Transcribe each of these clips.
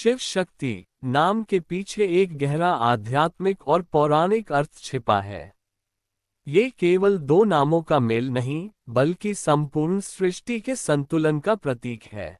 शिव शक्ति नाम के पीछे एक गहरा आध्यात्मिक और पौराणिक अर्थ छिपा है। ये केवल दो नामों का मेल नहीं, बल्कि संपूर्ण सृष्टि के संतुलन का प्रतीक है।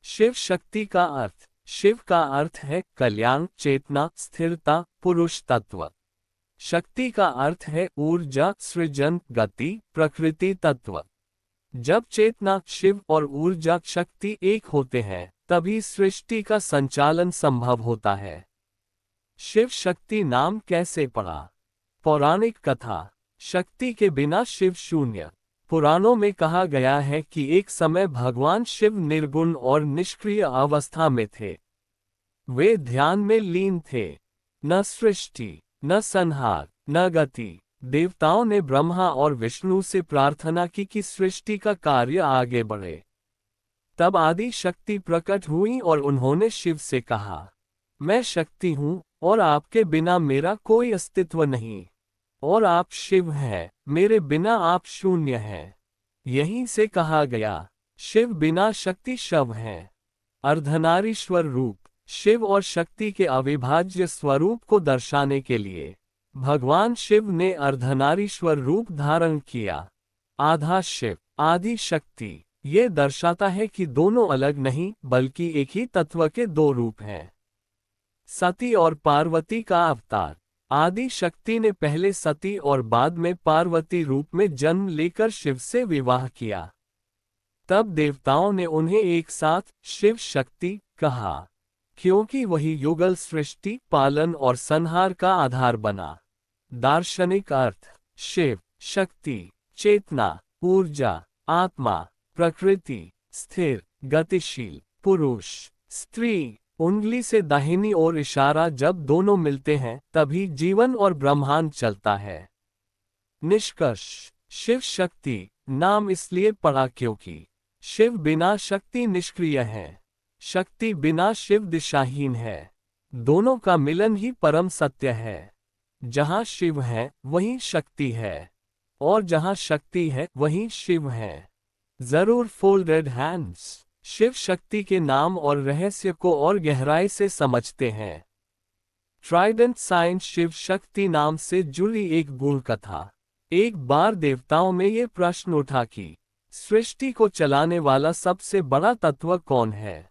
शिव शक्ति का अर्थ, शिव का अर्थ है कल्याण, चेतना, स्थिरता, पुरुष तत्व। शक्ति का अर्थ है ऊर्जा, सृजन, गति, प्रकृति तत्व। जब चेतना, शिव और ऊर्जा शक्ति एक होते हैं, तभी सृष्टि का संचालन संभव होता है। शिव शक्ति नाम कैसे पड़ा? पौराणिक कथा। शक्ति के बिना शिव शून्य। पुराणों में कहा गया है कि एक समय भगवान शिव निर्गुण और निष्क्रिय अवस्था में थे। वे ध्यान में लीन थे। न सृष्टि, न संहार, न गति। देवताओं ने ब्रह्मा और विष्णु से प्रार्थना की कि सृष्टि का कार्य आगे बढ़े। तब आदि शक्ति प्रकट हुई और उन्होंने शिव से कहा, मैं शक्ति हूँ और आपके बिना मेरा कोई अस्तित्व नहीं, और आप शिव हैं, मेरे बिना आप शून्य हैं। यहीं से कहा गया, शिव बिना शक्ति शव हैं। अर्धनारीश्वर रूप। शिव और शक्ति के अविभाज्य स्वरूप को दर्शाने के लिए भगवान शिव ने अर्धनारीश्वर रूप धारण किया। आधा शिव, आदि शक्ति। ये दर्शाता है कि दोनों अलग नहीं, बल्कि एक ही तत्व के दो रूप हैं। सती और पार्वती का अवतार। आदि शक्ति ने पहले सती और बाद में पार्वती रूप में जन्म लेकर शिव से विवाह किया। तब देवताओं ने उन्हें एक साथ शिव शक्ति कहा, क्योंकि वही युगल सृष्टि, पालन और संहार का आधार बना। दार्शनिक अर्थ। शिव शक्ति, चेतना, ऊर्जा, आत्मा, प्रकृति, स्थिर, गतिशील, पुरुष, स्त्री। उंगली से दाहिनी ओर इशारा, जब दोनों मिलते हैं तभी जीवन और ब्रह्मांड चलता है। निष्कर्ष। शिव शक्ति नाम इसलिए पड़ा क्योंकि शिव बिना शक्ति निष्क्रिय है, शक्ति बिना शिव दिशाहीन है। दोनों का मिलन ही परम सत्य है। जहाँ शिव है वहीं शक्ति है, और जहाँ शक्ति है वहीं शिव है। जरूर फोल्डेड हैंड्स। शिव शक्ति के नाम और रहस्य को और गहराई से समझते हैं। Trident science. शिव शक्ति नाम से जुड़ी एक गूढ़ कथा। एक बार देवताओं में ये प्रश्न उठा कि सृष्टि को चलाने वाला सबसे बड़ा तत्व कौन है।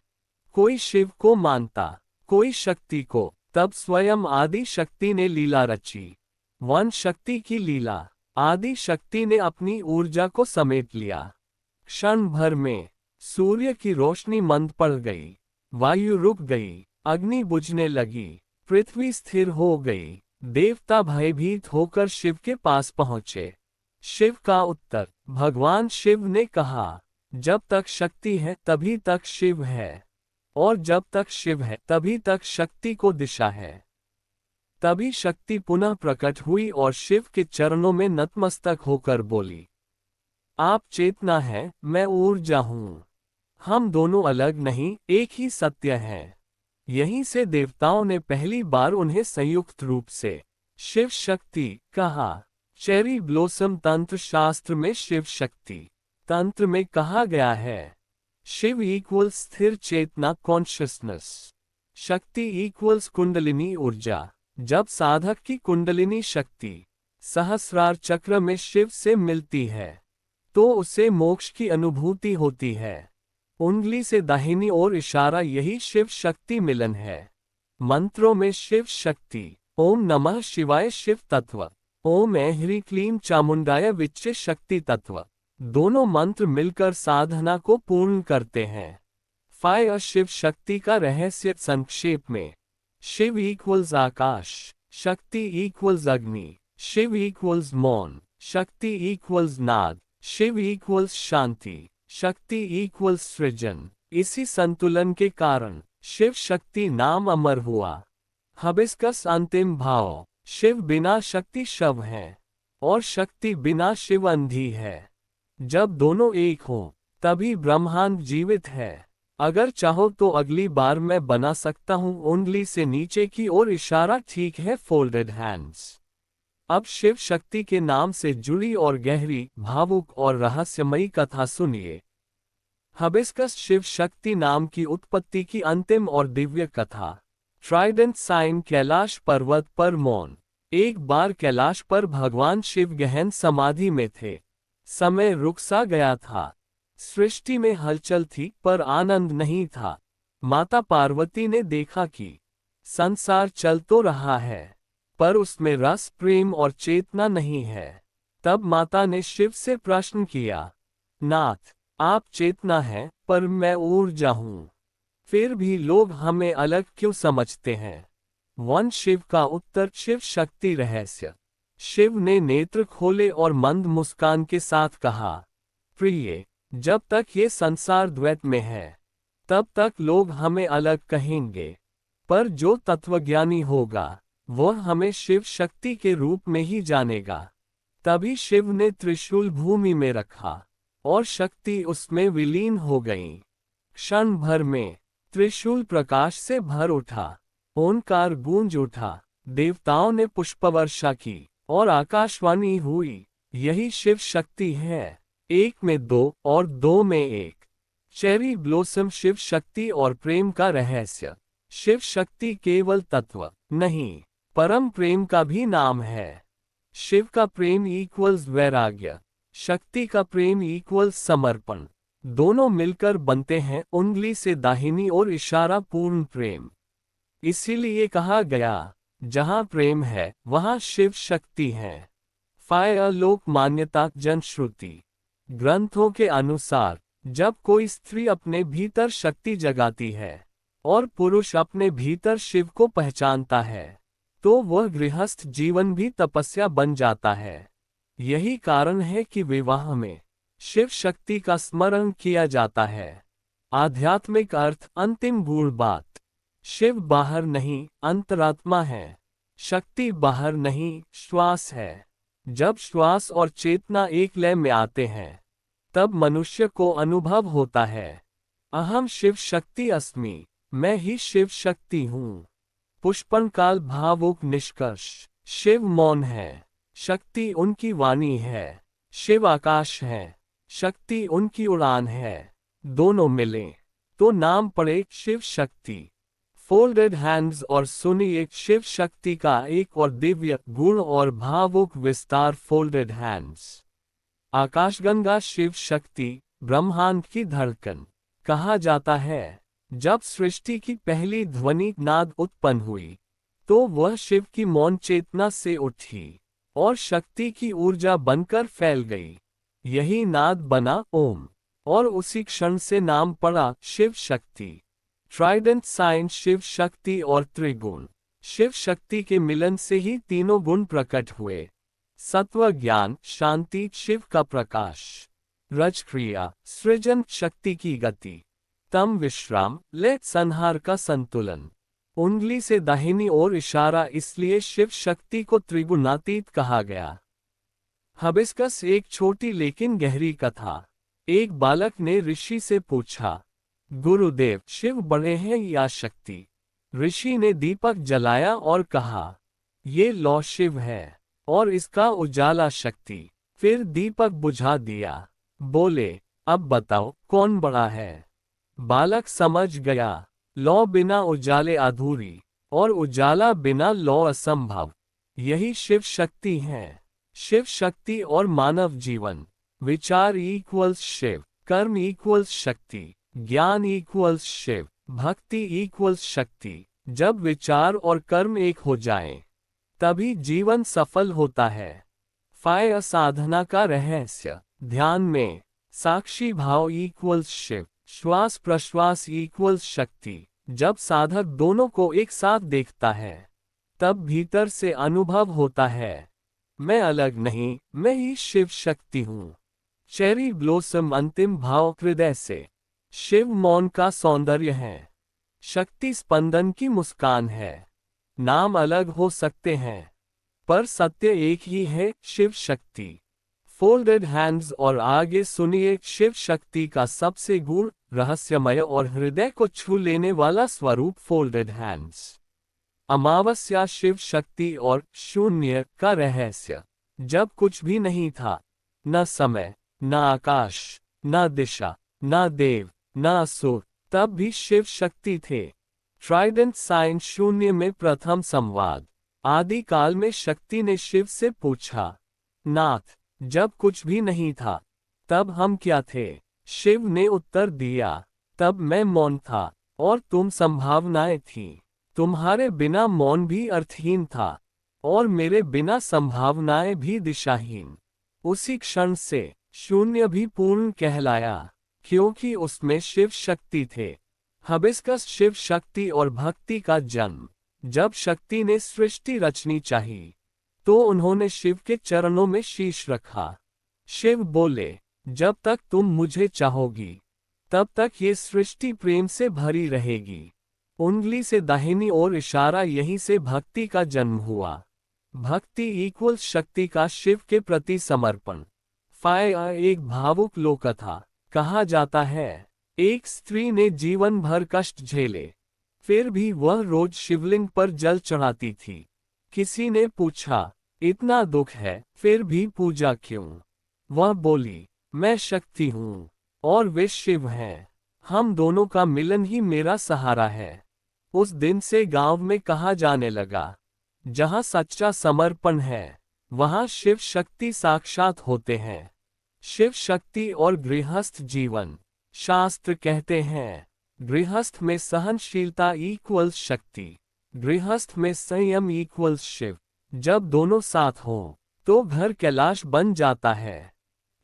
कोई शिव को मानता, कोई शक्ति को। तब स्वयं आदि शक्ति ने लीला रची। वन शक्ति की लीला। आदि शक्ति ने अपनी ऊर्जा को समेट लिया। क्षण भर में सूर्य की रोशनी मंद पड़ गई, वायु रुक गई, अग्नि बुझने लगी, पृथ्वी स्थिर हो गई। देवता भयभीत होकर शिव के पास पहुंचे। शिव का उत्तर। भगवान शिव ने कहा, जब तक शक्ति है तभी तक शिव है, और जब तक शिव है तभी तक शक्ति को दिशा है। तभी शक्ति पुनः प्रकट हुई और शिव के चरणों में नतमस्तक होकर बोली, आप चेतना है, मैं ऊर्जा हूँ। हम दोनों अलग नहीं, एक ही सत्य है। यहीं से देवताओं ने पहली बार उन्हें संयुक्त रूप से शिव शक्ति कहा। चेरी ब्लॉसम तंत्र शास्त्र में शिव शक्ति तंत्र में कहा गया है, शिव इक्वल्स स्थिर चेतना कॉन्शियसनेस, शक्ति इक्वल्स कुंडलिनी ऊर्जा। जब साधक की कुंडलिनी शक्ति सहस्रार चक्र में शिव से मिलती है तो उसे मोक्ष की अनुभूति होती है। उंगली से दाहिनी ओर इशारा, यही शिव शक्ति मिलन है। मंत्रों में शिव शक्ति। ओम नमः शिवाय शिव तत्व, ओम ऐं क्लीं चामुंडाय विच्चे शक्ति तत्व। दोनों मंत्र मिलकर साधना को पूर्ण करते हैं। फायर शिव शक्ति का रहस्य संक्षेप में। शिव इक्वल्स आकाश, शक्ति इक्वल्स अग्नि, शिव इक्वल्स मौन, शक्ति इक्वल्स नाद, शिव इक्वल्स शांति, शक्ति इक्वल्स सृजन। इसी संतुलन के कारण शिव शक्ति नाम अमर हुआ। हबिस्कस अंतिम भाव। शिव बिना शक्ति शव है, और शक्ति बिना शिव अंधी है। जब दोनों एक हों तभी ब्रह्मांड जीवित है। अगर चाहो तो अगली बार मैं बना सकता हूँ। उंगली से नीचे की ओर इशारा, ठीक है। Folded hands. अब शिव शक्ति के नाम से जुड़ी और गहरी, भावुक और रहस्यमयी कथा सुनिए। हबिस्कस शिव शक्ति नाम की उत्पत्ति की अंतिम और दिव्य कथा। ट्राइडेंट साइन कैलाश पर्वत पर मौन। एक बार कैलाश पर भगवान शिव गहन समाधि में थे। समय रुक सा गया था। सृष्टि में हलचल थी पर आनंद नहीं था। माता पार्वती ने देखा कि संसार चल तो रहा है पर उसमें रस, प्रेम और चेतना नहीं है। तब माता ने शिव से प्रश्न किया, नाथ, आप चेतना हैं पर मैं ऊर्जा हूं, फिर भी लोग हमें अलग क्यों समझते हैं? वन शिव का उत्तर, शिव शक्ति रहस्य। शिव ने नेत्र खोले और मंद मुस्कान के साथ कहा, प्रिय, जब तक ये संसार द्वैत में है तब तक लोग हमें अलग कहेंगे, पर जो तत्वज्ञानी होगा वह हमें शिव शक्ति के रूप में ही जानेगा। तभी शिव ने त्रिशूल भूमि में रखा और शक्ति उसमें विलीन हो गई। क्षण भर में त्रिशूल प्रकाश से भर उठा, ओंकार गूंज उठा, देवताओं ने पुष्पवर्षा की और आकाशवाणी हुई, यही शिव शक्ति है, एक में दो और दो में एक। चेरी ब्लॉसम शिव शक्ति और प्रेम का रहस्य। शिव शक्ति केवल तत्व नहीं, परम प्रेम का भी नाम है। शिव का प्रेम इक्वल्स वैराग्य, शक्ति का प्रेम इक्वल्स समर्पण। दोनों मिलकर बनते हैं उंगली से दाहिनी और इशारा पूर्ण प्रेम। इसीलिए कहा गया, जहां प्रेम है वहां शिव शक्ति है। फायर लोक मान्यता जनश्रुति। ग्रंथों के अनुसार जब कोई स्त्री अपने भीतर शक्ति जगाती है और पुरुष अपने भीतर शिव को पहचानता है तो वह गृहस्थ जीवन भी तपस्या बन जाता है। यही कारण है कि विवाह में शिव शक्ति का स्मरण किया जाता है। आध्यात्मिक अर्थ, अंतिम गूढ़ बात। शिव बाहर नहीं, अंतरात्मा है। शक्ति बाहर नहीं, श्वास है। जब श्वास और चेतना एक लय में आते हैं तब मनुष्य को अनुभव होता है, अहम शिव शक्ति अस्मि, मैं ही शिव शक्ति हूँ। पुष्पन काल भावुक निष्कर्ष। शिव मौन है, शक्ति उनकी वाणी है। शिव आकाश है, शक्ति उनकी उड़ान है। दोनों मिलें तो नाम पड़े शिव शक्ति। फोल्डेड हैंड्स और सुनिए शिव शक्ति का एक और दिव्य, गुण और भावुक विस्तार। Folded hands. आकाशगंगा शिव शक्ति, ब्रह्मांड की धड़कन। कहा जाता है, जब सृष्टि की पहली ध्वनि नाद उत्पन्न हुई तो वह शिव की मौन चेतना से उठी और शक्ति की ऊर्जा बनकर फैल गई। यही नाद बना ओम और उसी क्षण से नाम पड़ा शिव शक्ति। ट्राइडेंट साइन शिव शक्ति और त्रिगुण। शिव शक्ति के मिलन से ही तीनों गुण प्रकट हुए। सत्व, ज्ञान, शांति, शिव का प्रकाश। रज क्रिया, सृजन, शक्ति की गति। तम विश्राम, लय, संहार का संतुलन। उंगली से दाहिनी ओर इशारा, इसलिए शिव शक्ति को त्रिगुणातीत कहा गया। हबिस्कस एक छोटी लेकिन गहरी कथा। एक बालक ने ऋषि से पूछा, गुरुदेव, शिव बड़े हैं या शक्ति? ऋषि ने दीपक जलाया और कहा, ये लौ शिव है और इसका उजाला शक्ति। फिर दीपक बुझा दिया। बोले, अब बताओ कौन बड़ा है? बालक समझ गया, लौ बिना उजाले अधूरी और उजाला बिना लौ असंभव। यही शिव शक्ति है। शिव शक्ति और मानव जीवन। विचार इक्वल्स शिव, कर्म इक्वल्स शक्ति, ज्ञान इक्वल्स शिव, भक्ति इक्वल्स शक्ति। जब विचार और कर्म एक हो जाएं, तभी जीवन सफल होता है। फाय साधना का रहस्य। ध्यान में साक्षी भाव इक्वल्स शिव, श्वास प्रश्वास इक्वल्स शक्ति। जब साधक दोनों को एक साथ देखता है तब भीतर से अनुभव होता है, मैं अलग नहीं, मैं ही शिव शक्ति हूँ। चेरी ब्लॉसम अंतिम भाव। हृदय से शिव मौन का सौंदर्य है, शक्ति स्पंदन की मुस्कान है। नाम अलग हो सकते हैं पर सत्य एक ही है, शिव शक्ति। फोल्डेड हैंड्स और आगे सुनिए शिव शक्ति का सबसे गूढ़, रहस्यमय और हृदय को छू लेने वाला स्वरूप। Folded hands. अमावस्या शिव शक्ति और शून्य का रहस्य। जब कुछ भी नहीं था, न समय, न आकाश, न दिशा, ना देव, ना असुर, तब भी शिव शक्ति थे। ट्राइडेंट साइन शून्य में प्रथम संवाद। आदिकाल में शक्ति ने शिव से पूछा, नाथ, जब कुछ भी नहीं था, तब हम क्या थे? शिव ने उत्तर दिया, तब मैं मौन था, और तुम संभावनाएं थी। तुम्हारे बिना मौन भी अर्थहीन था, और मेरे बिना संभावनाएं भी दिशाहीन। उसी क्षण से शून्य भी पूर्ण कहलाया, क्योंकि उसमें शिव शक्ति थे। हबिस्कस शिव शक्ति और भक्ति का जन्म। जब शक्ति ने सृष्टि रचनी चाहिए, तो उन्होंने शिव के चरणों में शीश रखा। शिव बोले, जब तक तुम मुझे चाहोगी, तब तक ये सृष्टि प्रेम से भरी रहेगी। उंगली से दाहिनी ओर इशारा, यहीं से भक्ति का जन्म हुआ। भक्ति इक्वल शक्ति का शिव के प्रति समर्पण। एक भावुक लोककथा। कहा जाता है, एक स्त्री ने जीवन भर कष्ट झेले, फिर भी वह रोज शिवलिंग पर जल चढ़ाती थी। किसी ने पूछा, इतना दुख है, फिर भी पूजा क्यों? वह बोली, मैं शक्ति हूँ, और वे शिव हैं। हम दोनों का मिलन ही मेरा सहारा है। उस दिन से गांव में कहा जाने लगा, जहाँ सच्चा समर्पण है, वहाँ शिव शक्ति साक्षात होते हैं। शिव शक्ति और गृहस्थ जीवन। शास्त्र कहते हैं, गृहस्थ में सहनशीलता इक्वल्स शक्ति, गृहस्थ में संयम इक्वल्स शिव। जब दोनों साथ हों, तो घर कैलाश बन जाता है।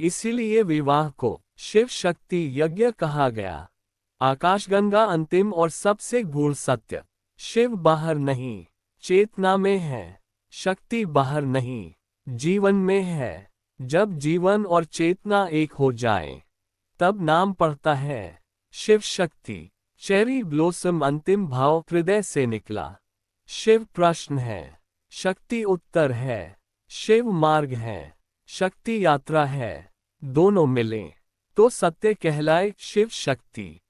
इसीलिए विवाह को शिव शक्ति यज्ञ कहा गया। आकाशगंगा अंतिम और सबसे गूढ़ सत्य। शिव बाहर नहीं, चेतना में है। शक्ति बाहर नहीं, जीवन में है। जब जीवन और चेतना एक हो जाए, तब नाम पड़ता है शिव शक्ति। चेरी ब्लॉसम अंतिम भाव हृदय से निकला। शिव प्रश्न है, शक्ति उत्तर है। शिव मार्ग है, शक्ति यात्रा है। दोनों मिलें तो सत्य कहलाए शिव शक्ति।